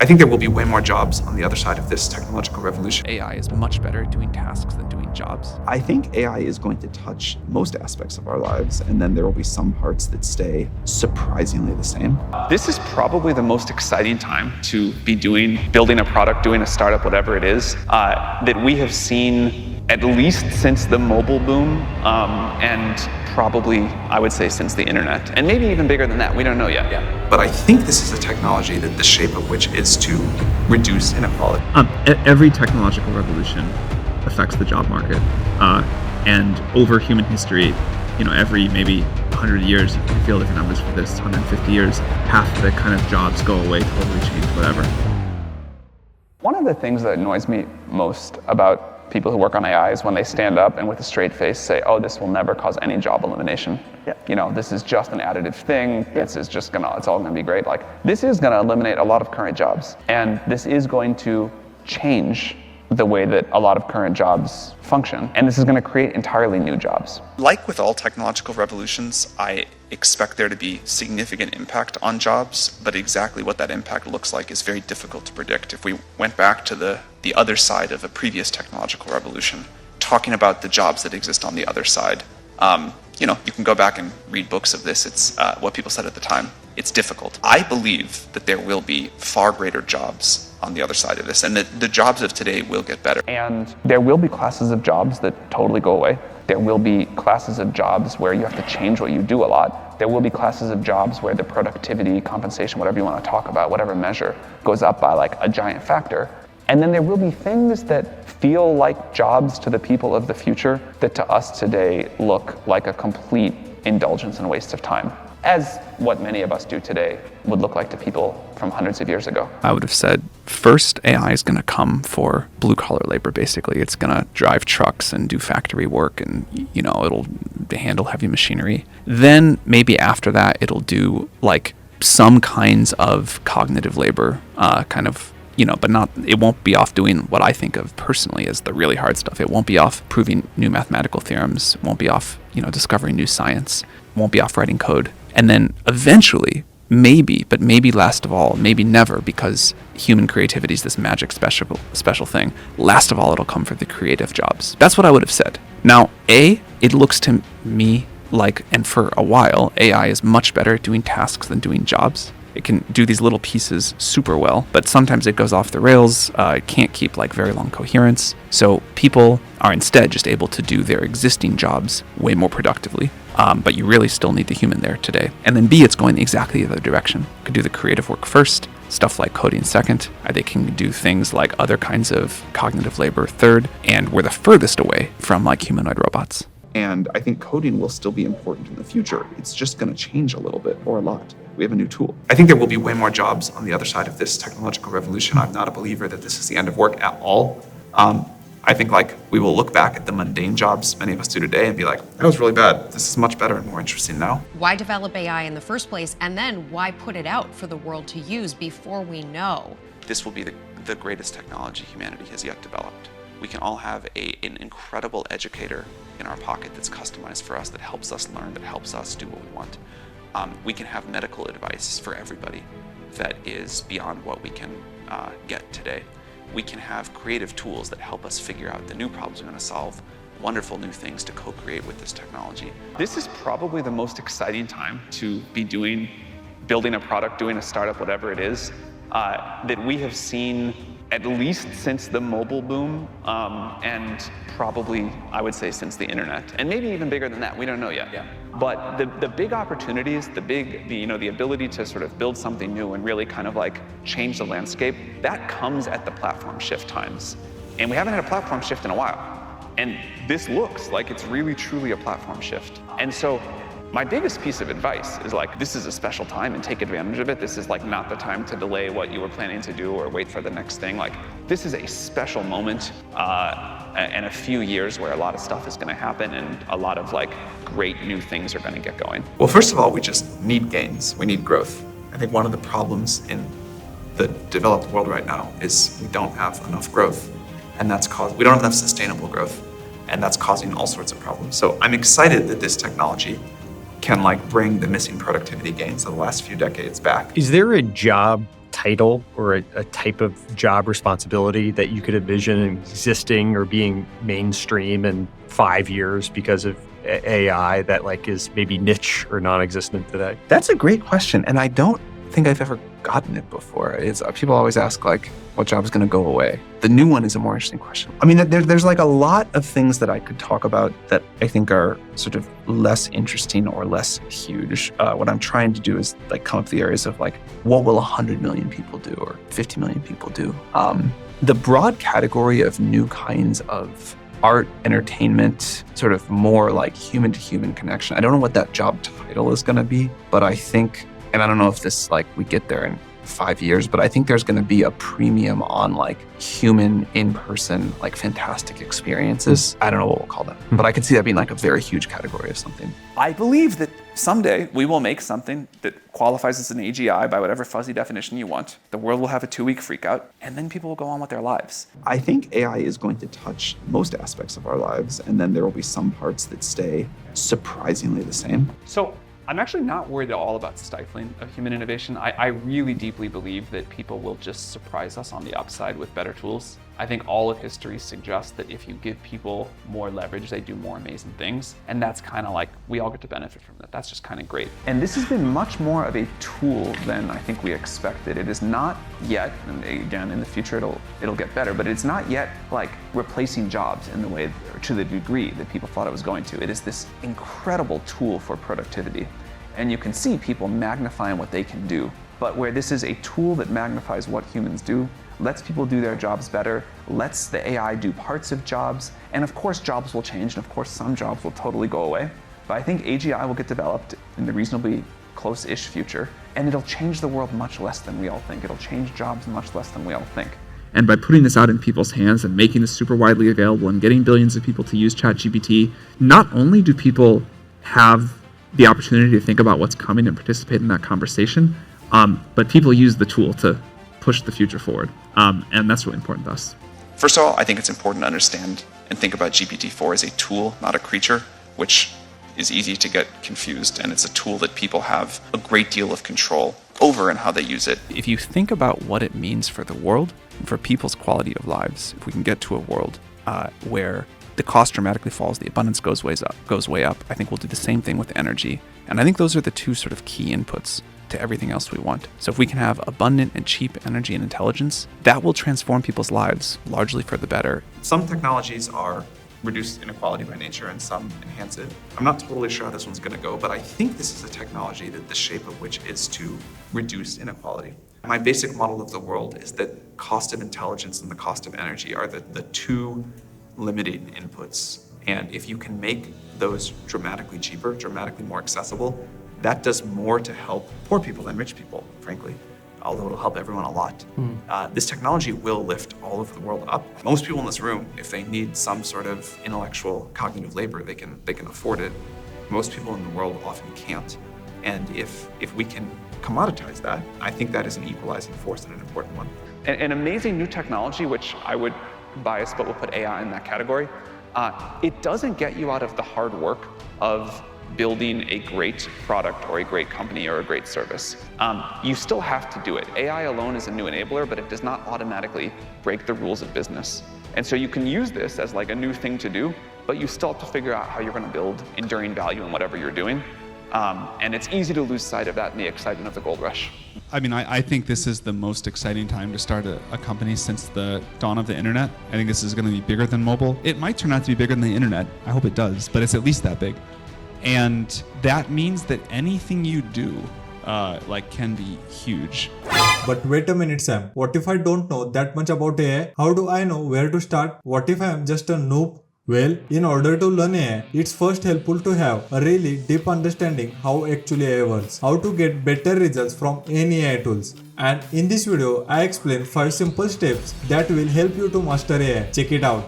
I think there will be way more jobs on the other side of this technological revolution. AI is much better at doing tasks than doing jobs. I think AI is going to touch most aspects of our lives, and then there will be some parts that stay surprisingly the same. This is probably the most exciting time to be building a product, doing a startup, whatever it is, that we have seen at least since the mobile boom, and probably, I would say, since the internet. And maybe even bigger than that, we don't know yet. But I think this is a technology that the shape of which is to reduce inequality. Every technological revolution affects the job market. And over human history, every maybe 100 years, if you feel different numbers for this, 150 years, half the kind of jobs go away, totally change, whatever. One of the things that annoys me most about people who work on AI is when they stand up and with a straight face say, oh, this will never cause any job elimination. Yeah. This is just an additive thing. Yeah. It's all gonna be great. This is gonna eliminate a lot of current jobs. And this is going to change the way that a lot of current jobs function. And this is gonna create entirely new jobs. Like with all technological revolutions, I expect there to be significant impact on jobs, but exactly what that impact looks like is very difficult to predict. If we went back to the other side of a previous technological revolution, talking about the jobs that exist on the other side, you can go back and read books of this. It's what people said at the time. It's difficult. I believe that there will be far greater jobs on the other side of this, and that the jobs of today will get better. And there will be classes of jobs that totally go away. There will be classes of jobs where you have to change what you do a lot. There will be classes of jobs where the productivity, compensation, whatever you want to talk about, whatever measure, goes up by a giant factor. And then there will be things that feel like jobs to the people of the future that to us today look like a complete indulgence and waste of time, as what many of us do today would look like to people from hundreds of years ago. I would have said first AI is going to come for blue collar labor. Basically, it's going to drive trucks and do factory work, and it'll handle heavy machinery. Then maybe after that, it'll do some kinds of cognitive labor, but it won't be off doing what I think of personally as the really hard stuff. It won't be off proving new mathematical theorems. It won't be off, discovering new science. It won't be off writing code. And then eventually, maybe last of all, maybe never, because human creativity is this magic special thing. Last of all, it'll come for the creative jobs. That's what I would have said. Now, it looks to me and for a while, AI is much better at doing tasks than doing jobs. It can do these little pieces super well, but sometimes it goes off the rails. It can't keep very long coherence. So people are instead just able to do their existing jobs way more productively. But you really still need the human there today. And then B, it's going exactly the other direction. It could do the creative work first, stuff like coding second. They can do things like other kinds of cognitive labor third, and we're the furthest away from humanoid robots. And I think coding will still be important in the future. It's just going to change a little bit or a lot. We have a new tool. I think there will be way more jobs on the other side of this technological revolution. I'm not a believer that this is the end of work at all. I think we will look back at the mundane jobs many of us do today and be like, that was really bad. This is much better and more interesting now. Why develop AI in the first place? And then why put it out for the world to use before we know? This will be the greatest technology humanity has yet developed. We can all have an incredible educator in our pocket that's customized for us, that helps us learn, that helps us do what we want. We can have medical advice for everybody that is beyond what we can get today. We can have creative tools that help us figure out the new problems we're going to solve, wonderful new things to co-create with this technology. This is probably the most exciting time to be building a product, doing a startup, whatever it is, that we have seen at least since the mobile boom, and probably, I would say, since the internet, and maybe even bigger than that. We don't know yet. Yeah. But the big opportunities, the ability to sort of build something new and really kind of change the landscape, that comes at the platform shift times. And we haven't had a platform shift in a while. And this looks like it's really, truly a platform shift. And so my biggest piece of advice is this is a special time and take advantage of it. This is not the time to delay what you were planning to do or wait for the next thing. This is a special moment and a few years where a lot of stuff is going to happen and a lot of great new things are going to get going. Well, first of all, we just need gains. We need growth. I think one of the problems in the developed world right now is we don't have enough growth, and we don't have enough sustainable growth, and that's causing all sorts of problems. So I'm excited that this technology can bring the missing productivity gains of the last few decades back. Is there a job title or a type of job responsibility that you could envision existing or being mainstream in 5 years because of AI that like is maybe niche or non-existent today? That's a great question, and I don't think I've ever gotten it before. It's people always ask like, what job is going to go away? The new one is a more interesting question. I mean, there's like a lot of things that I could talk about that I think are sort of less interesting or less huge. What I'm trying to do is like come up with the areas of like, what will 100 million people do or 50 million people do? The broad category of new kinds of art, entertainment, sort of more like human-to-human connection. I don't know what that job title is going to be, but I think, and I don't know if this like we get there in 5 years, but I think there's going to be a premium on like human in-person, like fantastic experiences. I don't know what we'll call that, but I can see that being like a very huge category of something. I believe that someday we will make something that qualifies as an AGI by whatever fuzzy definition you want. The world will have a 2-week freak out, and then people will go on with their lives. I think AI is going to touch most aspects of our lives, and then there will be some parts that stay surprisingly the same. So I'm actually not worried at all about stifling of human innovation. I really deeply believe that people will just surprise us on the upside with better tools. I think all of history suggests that if you give people more leverage, they do more amazing things. And that's kind of like, we all get to benefit from that. That's just kind of great. And this has been much more of a tool than I think we expected. It is not yet, and again, in the future it'll get better, but it's not yet like replacing jobs in the way, or to the degree that people thought it was going to. It is this incredible tool for productivity. And you can see people magnifying what they can do. But where this is a tool that magnifies what humans do, lets people do their jobs better, lets the AI do parts of jobs, and of course jobs will change, and of course some jobs will totally go away. But I think AGI will get developed in the reasonably close-ish future, and it'll change the world much less than we all think. It'll change jobs much less than we all think. And by putting this out in people's hands and making this super widely available and getting billions of people to use ChatGPT, not only do people have the opportunity to think about what's coming and participate in that conversation, but people use the tool to push the future forward. And that's really important to us. First of all, I think it's important to understand and think about GPT-4 as a tool, not a creature, which is easy to get confused. And it's a tool that people have a great deal of control over in how they use it. If you think about what it means for the world, and for people's quality of lives, if we can get to a world where the cost dramatically falls, the abundance goes way up, I think we'll do the same thing with energy. And I think those are the two sort of key inputs to everything else we want. So if we can have abundant and cheap energy and intelligence, that will transform people's lives largely for the better. Some technologies are reduce inequality by nature and some enhance it. I'm not totally sure how this one's going to go, but I think this is a technology that the shape of which is to reduce inequality. My basic model of the world is that cost of intelligence and the cost of energy are the two limiting inputs. And if you can make those dramatically cheaper, dramatically more accessible, that does more to help poor people than rich people, frankly, although it'll help everyone a lot. This technology will lift all of the world up. Most people in this room, if they need some sort of intellectual cognitive labor, they can afford it. Most people in the world often can't. And if we can commoditize that, I think that is an equalizing force and an important one. An amazing new technology, which I would bias, but we'll put AI in that category. It doesn't get you out of the hard work of building a great product or a great company or a great service. You still have to do it. AI alone is a new enabler, but it does not automatically break the rules of business. And so you can use this as like a new thing to do, but you still have to figure out how you're going to build enduring value in whatever you're doing. And it's easy to lose sight of that in the excitement of the gold rush. I mean, I think this is the most exciting time to start a company since the dawn of the internet. I think this is going to be bigger than mobile. It might turn out to be bigger than the internet. I hope it does, but it's at least that big. And that means that anything you do can be huge. But wait a minute, Sam. What if I don't know that much about AI? How do I know where to start? What if I am just a noob? Well, in order to learn AI, it's first helpful to have a really deep understanding how actually AI works, how to get better results from any AI tools. And in this video, I explain 5 simple steps that will help you to master AI. Check it out.